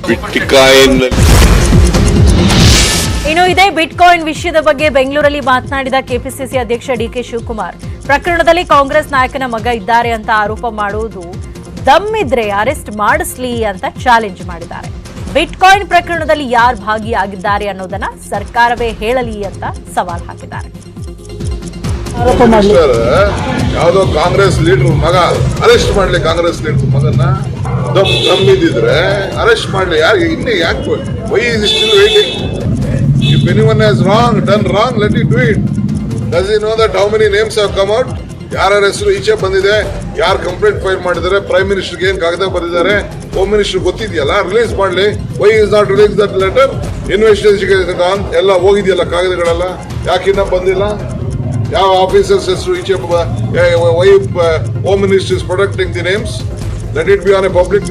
Bitcoin ಇನ್ನು ಇದೇ bitcoin ವಿಷಯದ ಬಗ್ಗೆ ಬೆಂಗಳೂರಲ್ಲಿ ಮಾತನಾಡಿದ ಕೆಪಿಸಿಸಿ ಅಧ್ಯಕ್ಷ ಡಿಕೆ ಶಿವಕುಮಾರ್ ಪ್ರಕರಣದಲ್ಲಿ ಕಾಂಗ್ರೆಸ್ ನಾಯಕನ ಮಗ ಇದ್ದಾರೆ ಅಂತ ಆರೋಪ ಮಾಡುವುದು ದಮ್ಮಿದ್ರೆ ಅರೆಸ್ಟ್ ಮಾಡಿಸ್ಲಿ ಅಂತ ಚಾಲೆಂಜ್ ಮಾಡಿದ್ದಾರೆ. ಬಿಟ್ಕಾಯಿನ್ ಪ್ರಕರಣದಲ್ಲಿ ಯಾರು ಭಾಗಿಯಾಗಿದ್ದಾರೆ ಅನ್ನೋದನ್ನ ಸರ್ಕಾರವೇ ಹೇಳಲಿ ಅಂತ ಸವಾಲ್ ಹಾಕಿದ್ದಾರೆ. ಯಾವುದೋ ಕಾಂಗ್ರೆಸ್ ಲೀಡರ್ ಮಗ ಅರೆಸ್ಟ್ ಮಾಡ್ಲಿ, ಕಾಂಗ್ರೆಸ್ ಲೀಡರ್ ಮಗನ್ನ ದಮ್ಮಿದ್ರೆ ಅರೆಸ್ಟ್ ಮಾಡ್ಲಿ. ಯಾರಿಗೆ ಇನ್ನೇ ಯಾಕೆ why is still waiting? If anyone has done wrong, let it do it. Does he know that how many names have come out? ಯಾರ ಹೆಸರು ಈಚೆ ಬಂದಿದೆ, ಯಾರು ಕಂಪ್ಲೇಂಟ್ ಫೈಲ್ ಮಾಡಿದ್ದಾರೆ, ಪ್ರೈಮ್ ಮಿನಿಸ್ಟರ್ಗೆ ಏನ್ ಕಾಗದ ಬರೆದಿದ್ದಾರೆ, ಹೋಮ್ ಮಿನಿಸ್ಟರ್ ಗೊತ್ತಿದೆಯಲ್ಲ, ರಿಲೀಸ್ ಮಾಡ್ಲಿ. Why is not release that letter? Investigation ಎಲ್ಲ ಹೋಗಿದೆಯಲ್ಲ ಕಾಗದಗಳೆಲ್ಲ, ಯಾಕಿನ್ನ ಬಂದಿಲ್ಲ? ಯಾವ ಆಫೀಸರ್ಸ್ ಹೆಸರು ಈಚೆ why home minister is protecting the names? Let it be on a public.